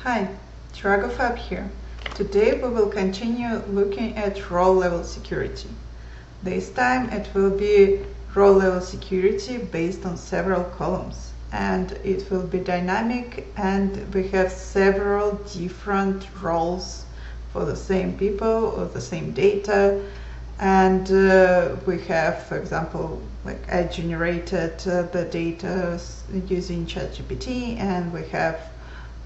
Hi, Dragofab here. Today we will continue looking at role level security. This time it will be role level security based on several columns, and it will be dynamic, and we have several different roles for the same people or the same data. And we have, for example, like I generated the data using ChatGPT, and we have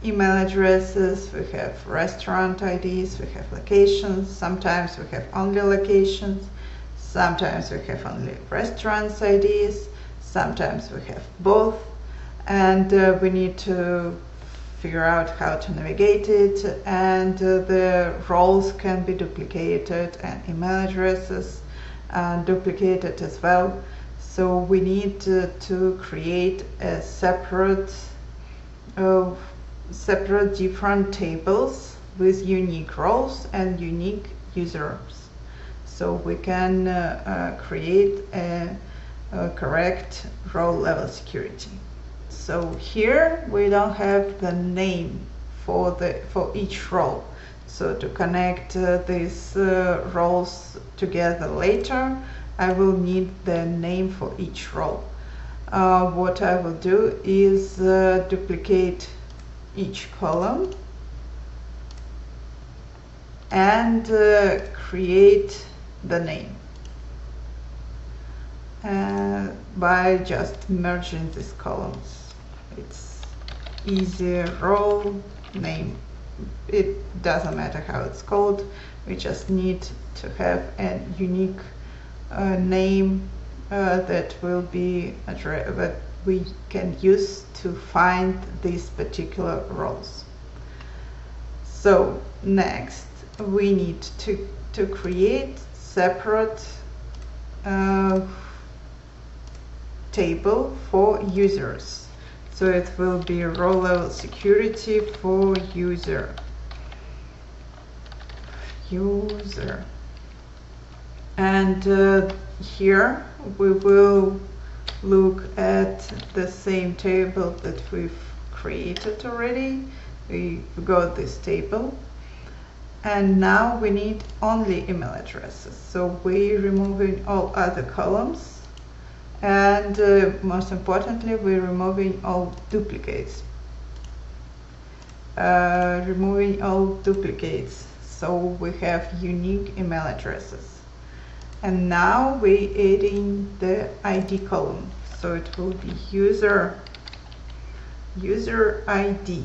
email addresses, we have restaurant IDs, we have locations. Sometimes we have only locations, sometimes we have only restaurants IDs, sometimes we have both, and we need to figure out how to navigate it, and the roles can be duplicated and email addresses duplicated as well. So we need to create a separate different tables with unique roles and unique users, so we can create a correct role level security. So here we don't have the name for each role, so to connect these roles together later, I will need the name for each role. What I will do is duplicate each column and create the name by just merging these columns. It's easy. Role name, it doesn't matter how it's called, we just need to have a unique name that will be that we can use to find these particular roles. So next we need to create separate table for users. So it will be role level security for user. And here we will look at the same table that we've created already. We got this table, and now we need only email addresses. So we're removing all other columns, and most importantly, we're removing all duplicates. So we have unique email addresses. And now we're adding the ID column, so it will be user ID.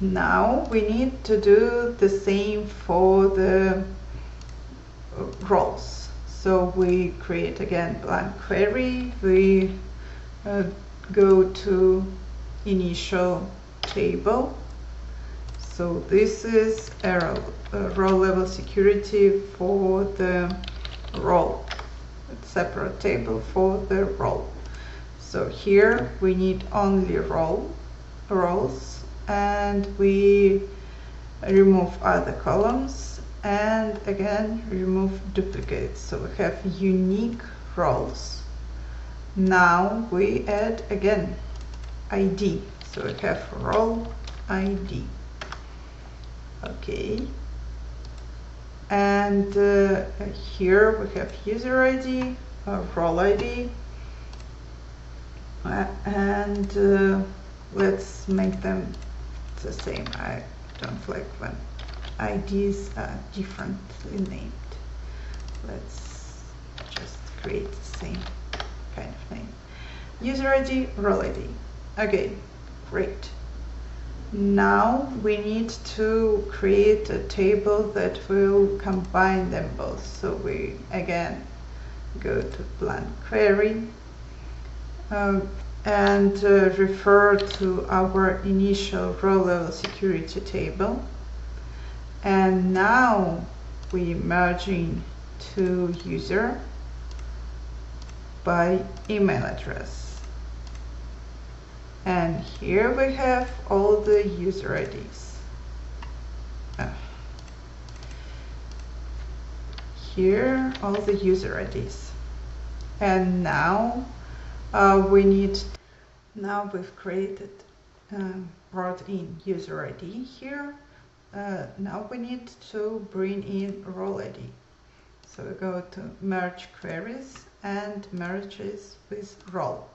Now we need to do the same for the roles. So we create again blank query. We go to initial table. So this is a role level security for the role, a separate table for the role. So here we need only roles, and we remove other columns, and again remove duplicates. So we have unique roles. Now we add again ID. So we have role ID. Okay, and here we have user ID, role ID, and let's make them the same. I don't like when IDs are differently named. Let's just create the same kind of name. User ID, role ID. Okay, great. Now we need to create a table that will combine them both. So we again go to blank query and refer to our initial role level security table. And now we merging to user by email address. And here we have all the user IDs. Here all the user IDs. And now we need Now we've created, brought in user ID here. Now we need to bring in role ID. So we go to merge queries and merges with role.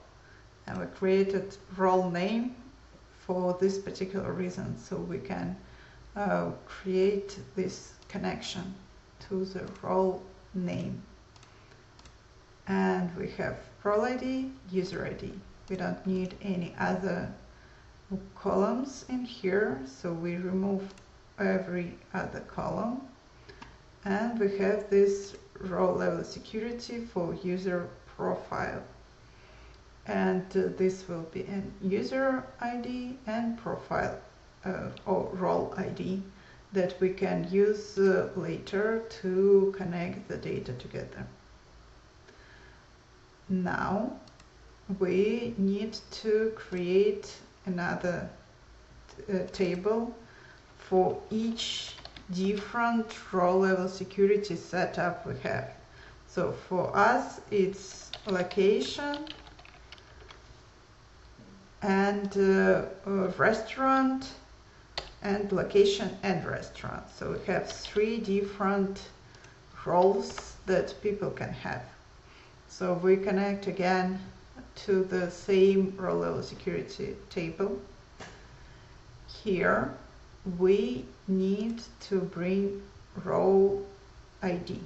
And we created role name for this particular reason, so we can create this connection to the role name. And we have role ID, user ID. We don't need any other columns in here, so we remove every other column. And we have this role level security for user profile. And this will be an user ID and profile or role ID that we can use later to connect the data together. Now we need to create another table for each different role level security setup we have. So for us it's location and restaurant, and location and restaurant. So we have 3 different roles that people can have. So we connect again to the same role level security table. Here we need to bring role ID.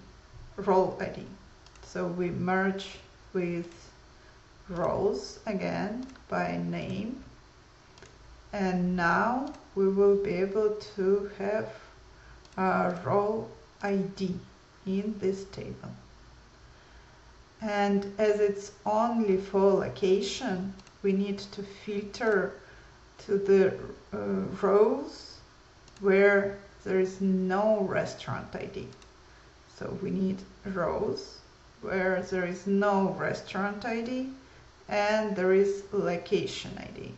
So we merge with roles again by name, and now we will be able to have a role ID in this table. And as it's only for location, we need to filter to the rows where there is no restaurant ID. So we need rows where there is no restaurant ID and there is location ID.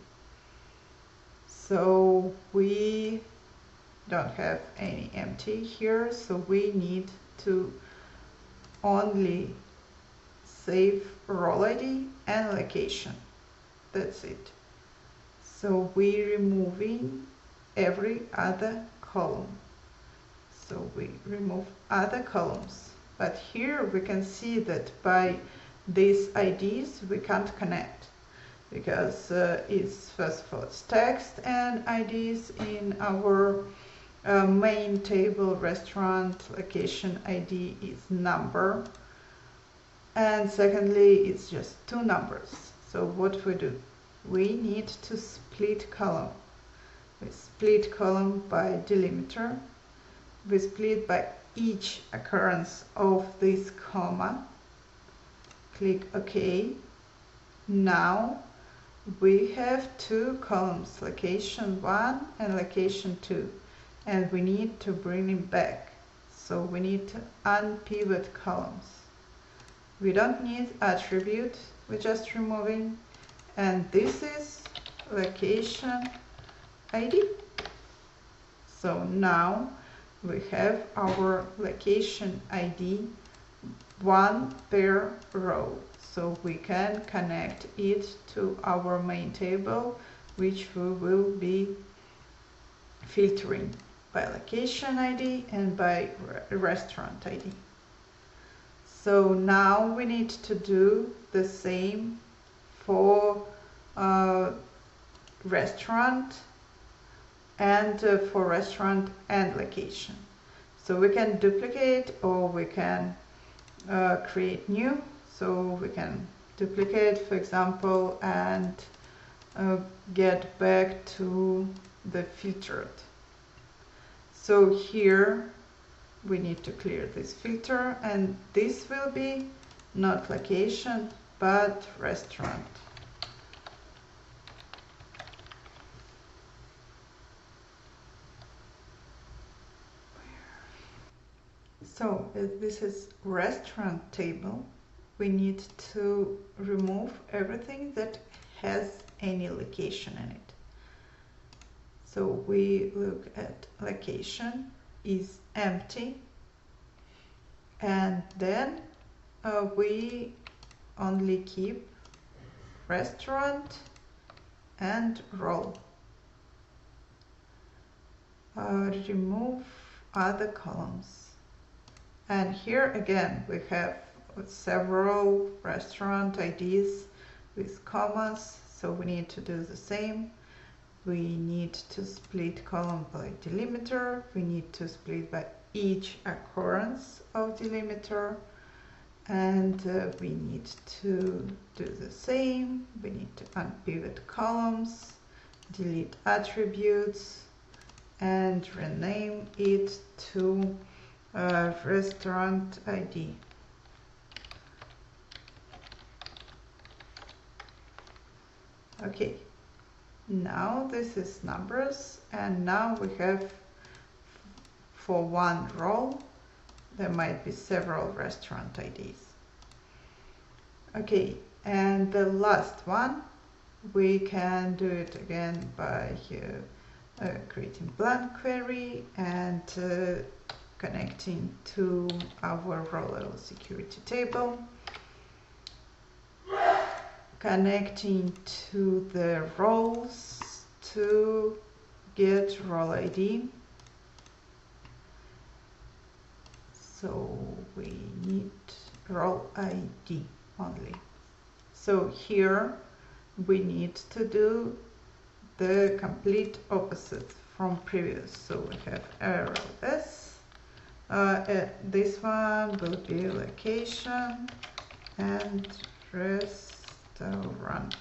So we don't have any empty here, so we need to only save role ID and location. That's it. So we're removing every other column. So we remove other columns. But here we can see that by these IDs we can't connect, because it's first of all it's text and IDs in our main table. Restaurant location ID is number, and secondly it's just 2 numbers. So what we do, we need to split column. We split column by delimiter. We split by each occurrence of this comma. Click OK. Now we have 2 columns, location 1 and location 2, and we need to bring them back. So we need to unpivot columns. We don't need attribute, we're just removing, and this is location ID. So now we have our location ID 1 per row. So we can connect it to our main table, which we will be filtering by location ID and by restaurant ID. So now we need to do the same for restaurant and for restaurant and location. So we can duplicate or we can create new. So we can duplicate, for example, and get back to the filtered. So here we need to clear this filter, and this will be not location but restaurant. So this is restaurant table. We need to remove everything that has any location in it. So we look at location is empty, and then we only keep restaurant and role. Remove other columns. And here again we have several restaurant IDs with commas, so we need to do the same. We need to split column by delimiter. We need to split by each occurrence of delimiter. And we need to do the same. We need to unpivot columns, delete attributes, and rename it to restaurant ID. Okay, now this is numbers, and now we have for one role there might be several restaurant IDs. Okay, and the last one we can do it again by creating blank query and connecting to our row level security table, connecting to the roles to get role ID. So we need role ID only. So here we need to do the complete opposite from previous. So we have RLS. This one will be location and restaurant.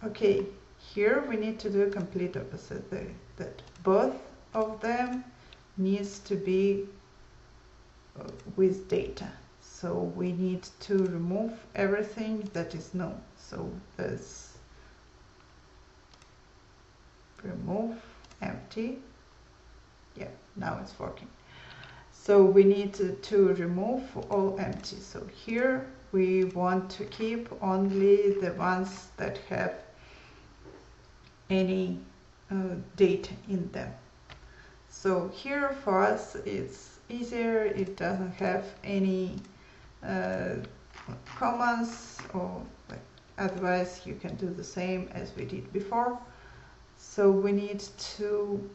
Okay, here we need to do complete opposite, that both of them needs to be with data. So we need to remove everything that is known. So this remove empty. Yeah, now it's working. So we need to remove all empty. So here we want to keep only the ones that have any data in them. So here for us it's easier, it doesn't have any commas, or otherwise you can do the same as we did before. So we need to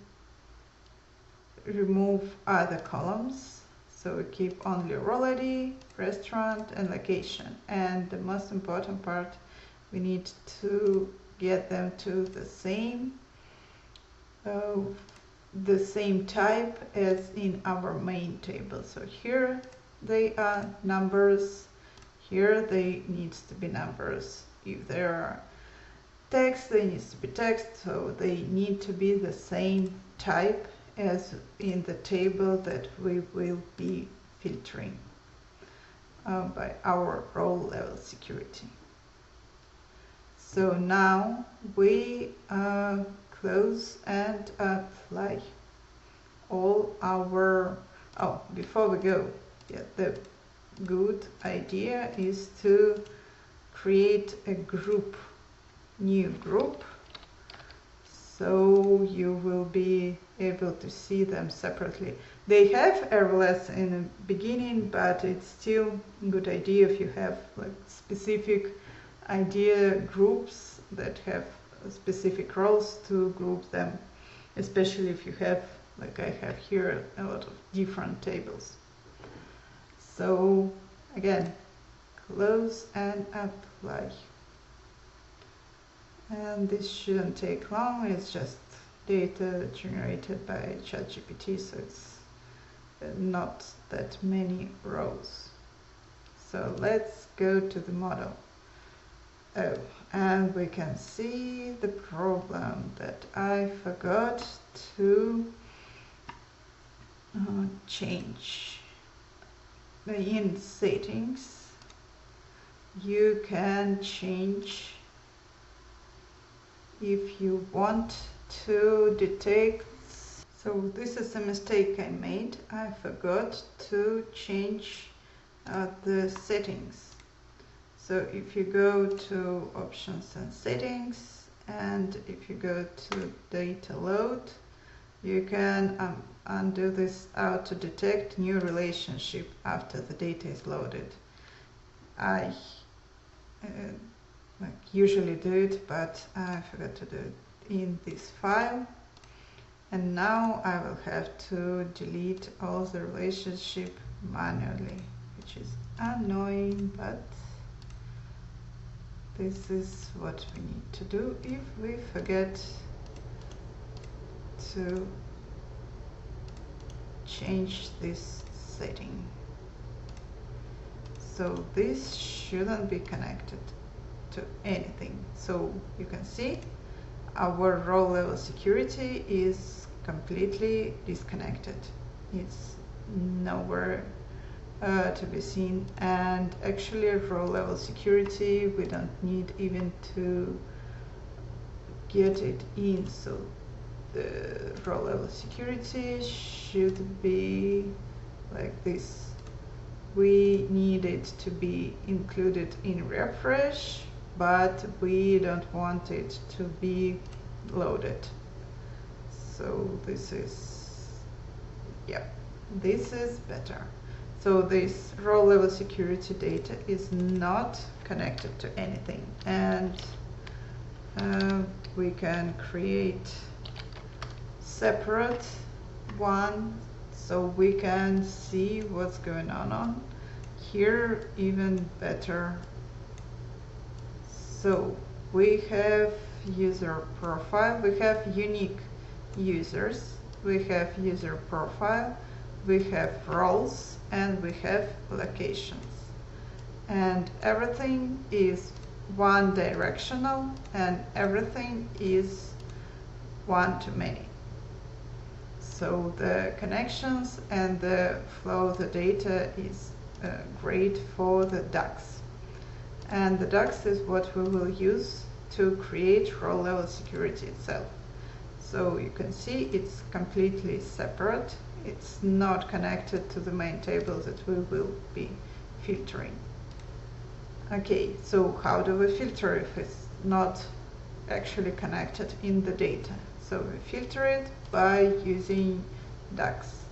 remove other columns, so we keep only role ID, restaurant and location, and the most important part, we need to get them to the same type as in our main table. So here they are numbers, here they needs to be numbers. If there are text, they needs to be text, so they need to be the same type as in the table that we will be filtering by our row level security. So now we close and apply all our, before we go, the good idea is to create a group, new group, so you will be able to see them separately. They have RLS in the beginning, but it's still a good idea if you have like specific idea groups that have specific roles to group them, especially if you have, like I have here, a lot of different tables. So again, close and apply. And this shouldn't take long, it's just data generated by ChatGPT, so it's not that many rows. So let's go to the model. And we can see the problem that I forgot to change. In settings, you can change if you want to detect. So this is a mistake I made. I forgot to change the settings. So if you go to options and settings, and if you go to data load, you can undo this auto detect new relationship after the data is loaded. usually do it, but I forgot to do it in this file. And now I will have to delete all the relationship manually, which is annoying, but this is what we need to do if we forget to change this setting. So this shouldn't be connected to anything. So you can see our role level security is completely disconnected. It's nowhere to be seen, and actually role level security we don't need even to get it in. So the role level security should be like this. We need it to be included in refresh, but we don't want it to be loaded. So this is, yeah, this is better. So this role level security data is not connected to anything, and we can create separate one so we can see what's going on here even better. So we have user profile, we have unique users, we have user profile, we have roles, and we have locations. And everything is one directional, and everything is one-to-many. So the connections and the flow of the data is great for the DAX. And the DAX is what we will use to create role level security itself. So you can see it's completely separate. It's not connected to the main table that we will be filtering. Okay, so how do we filter if it's not actually connected in the data? So we filter it by using DAX.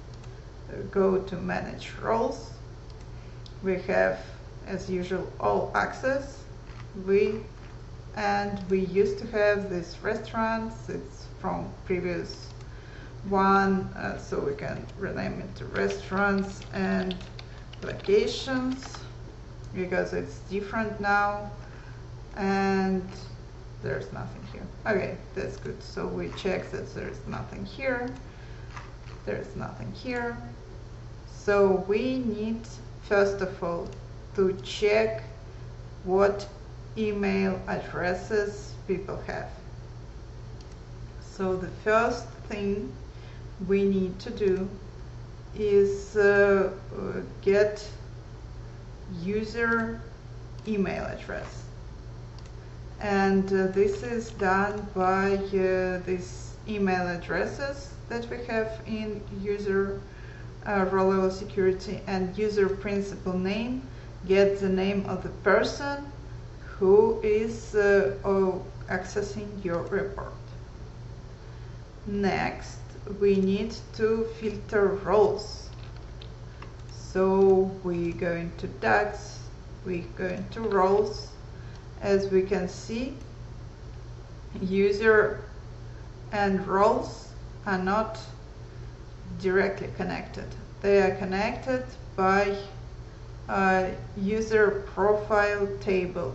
Go to manage roles. We have, as usual, all access. We used to have this restaurants. It's from previous one, so we can rename it to restaurants, and locations because it's different now, and there's nothing here. Okay, that's good. So we check that there's nothing here. There's nothing here. So we need, first of all, to check what email addresses people have. So the first thing we need to do is get user email address. And this is done by these email addresses that we have in user role level security, and user principal name gets the name of the person who is accessing your report. Next, we need to filter roles. So we go into DAX, we go into roles. As we can see, user and roles are not directly connected. They are connected by a user profile table.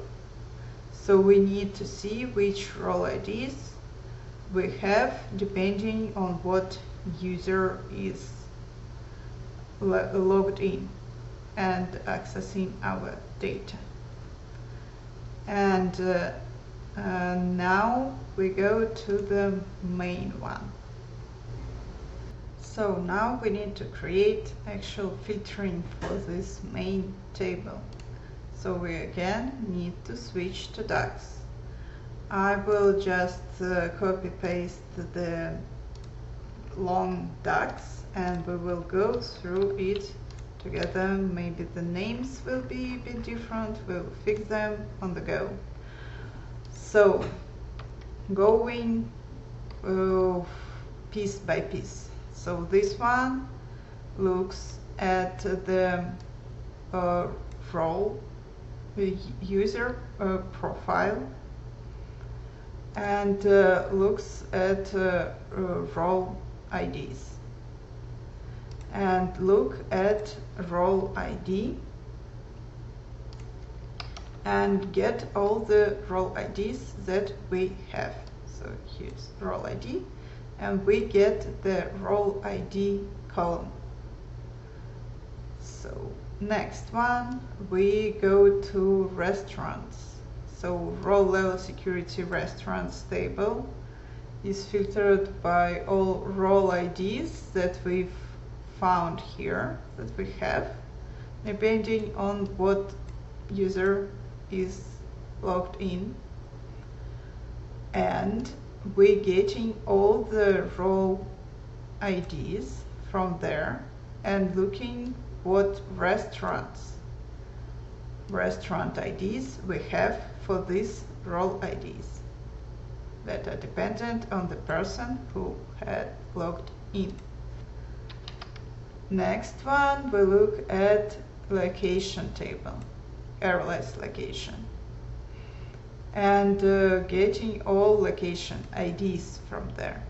So we need to see which role IDs we have depending on what user is logged in and accessing our data. And now we go to the main one. So now we need to create actual filtering for this main table. So we again need to switch to DAX. I will just copy paste the long DAX and we will go through it together. Maybe the names will be a bit different. We'll fix them on the go. So going piece by piece. So this one looks at the role user profile and looks at role IDs. And look at role ID and get all the role IDs that we have. So here's role ID, and we get the role ID column. So next one, we go to restaurants. So role level security restaurants table is filtered by all role IDs that we've found here, that we have, depending on what user is logged in. And we're getting all the role IDs from there and looking what restaurant IDs we have for these role IDs that are dependent on the person who had logged in. Next one, we look at location table, RLS location, and getting all location IDs from there.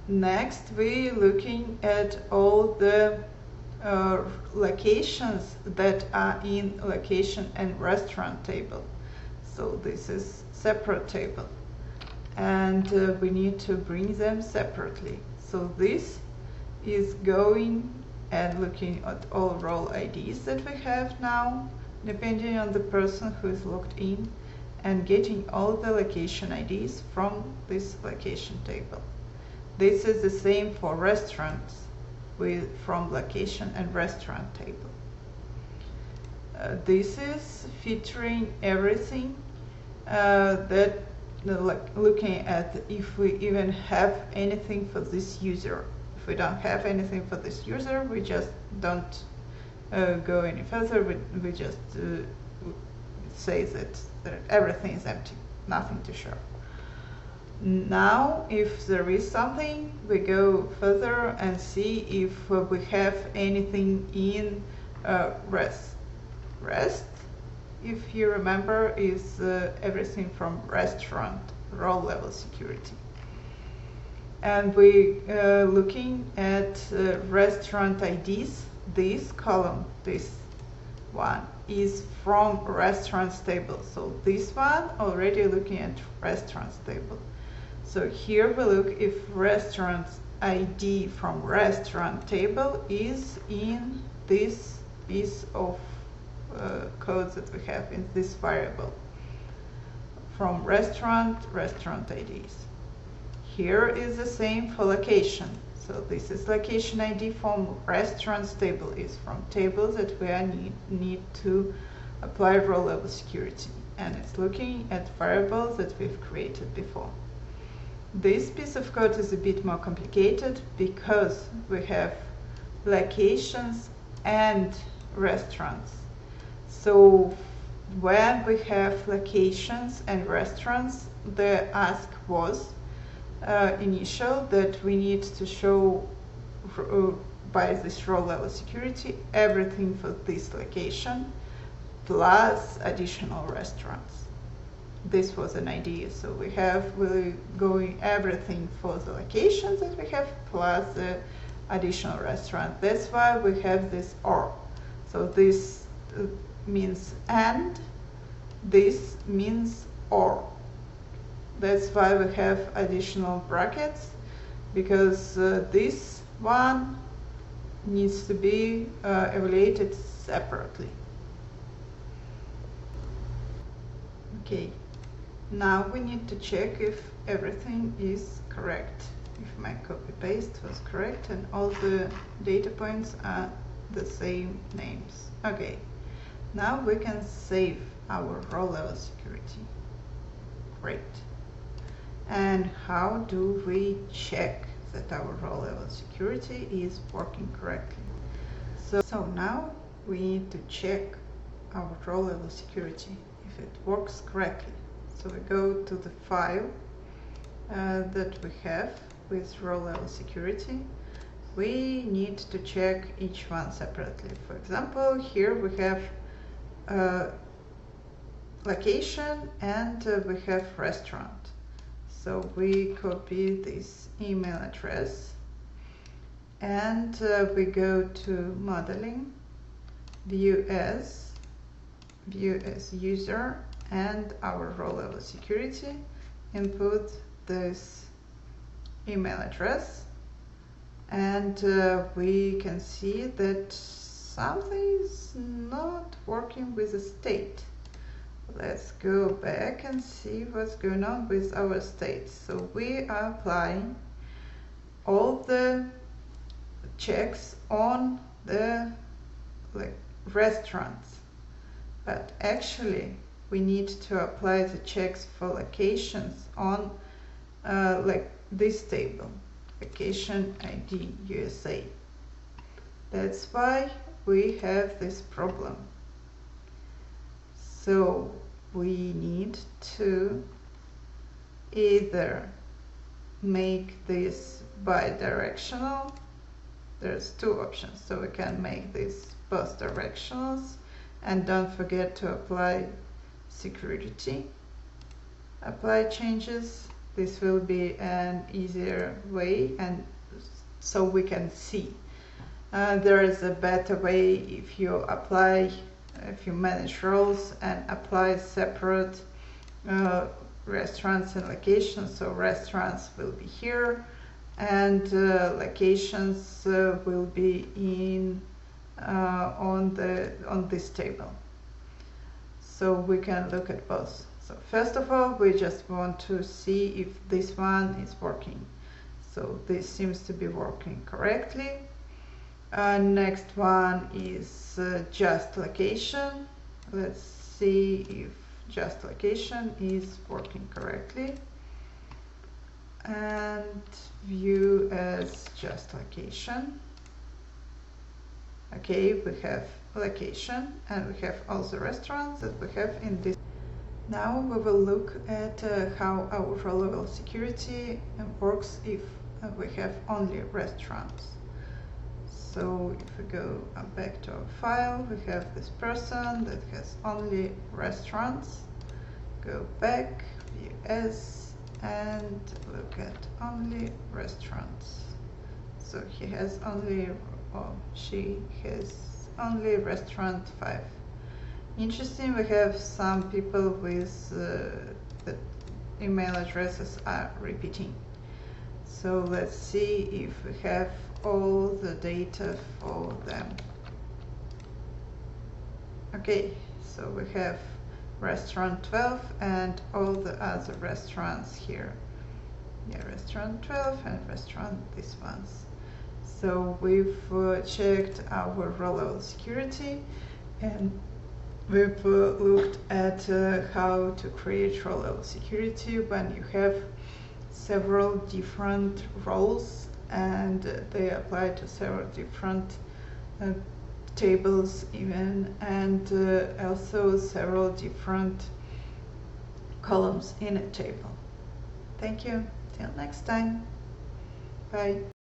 Next, we're looking at all the locations that are in location and restaurant table. So this is separate table, and we need to bring them separately. So this is going and looking at all role IDs that we have now, depending on the person who is logged in, and getting all the location IDs from this location table. This is the same for restaurants from location and restaurant table. This is featuring everything that looking at if we even have anything for this user. If we don't have anything for this user, we just don't go any further. We just say that everything is empty, nothing to show. Now, if there is something, we go further and see if we have anything in REST. REST, if you remember, is everything from restaurant, role level security. And we looking at restaurant IDs. This column, this one, is from restaurants table. So this one already looking at restaurants table. So here we look if restaurant's ID from restaurant table is in this piece of codes that we have in this variable from restaurant IDs. Here is the same for location. So this is location ID from restaurants table, is from tables that we need to apply role level security, and it's looking at variables that we've created before. This piece of code is a bit more complicated because we have locations and restaurants. So when we have locations and restaurants, the ask was initial that we need to show by this role level security everything for this location plus additional restaurants. This was an idea, so we're going everything for the locations that we have plus the additional restaurant. That's why we have this OR. So this means and, this means OR. That's why we have additional brackets, because this one needs to be evaluated separately. Okay, now we need to check if everything is correct, if my copy paste was correct and all the data points are the same names. Okay, now we can save our role level security. Great. And how do we check that our role level security is working correctly? So now we need to check our role level security if it works correctly. So we go to the file that we have with role level security. We need to check each one separately. For example, here we have location, and we have restaurant. So we copy this email address and we go to modeling, view as user, and our row level security, input this email address, and we can see that something is not working with the state. Let's go back and see what's going on with our state. So we are applying all the checks on the restaurants, but actually we need to apply the checks for locations on this table, location ID USA. That's why we have this problem. So we need to either make this bidirectional. There's two options, so we can make this both directionals, and don't forget to apply security, apply changes. This will be an easier way, and so we can see. There is a better way if you manage roles and apply separate restaurants and locations. So restaurants will be here, and locations will be on this table. So we can look at both. So first of all, we just want to see if this one is working. So this seems to be working correctly. Next one is just location. Let's see if just location is working correctly. And view as just location. Okay, we have location, and we have all the restaurants that we have in this. Now we will look at how our row level security works if we have only restaurants. So if we go back to our file, we have this person that has only restaurants. Go back, view as, and look at only restaurants. So he has only, or she has only restaurant 5. Interesting, we have some people with the email addresses are repeating. So let's see if we have all the data for them. Okay, so we have restaurant 12 and all the other restaurants here. Yeah, restaurant 12 and restaurant these ones. So we've checked our row level security, and we've looked at how to create row level security when you have several different roles and they apply to several different tables even, and also several different columns in a table. Thank you. Till next time. Bye.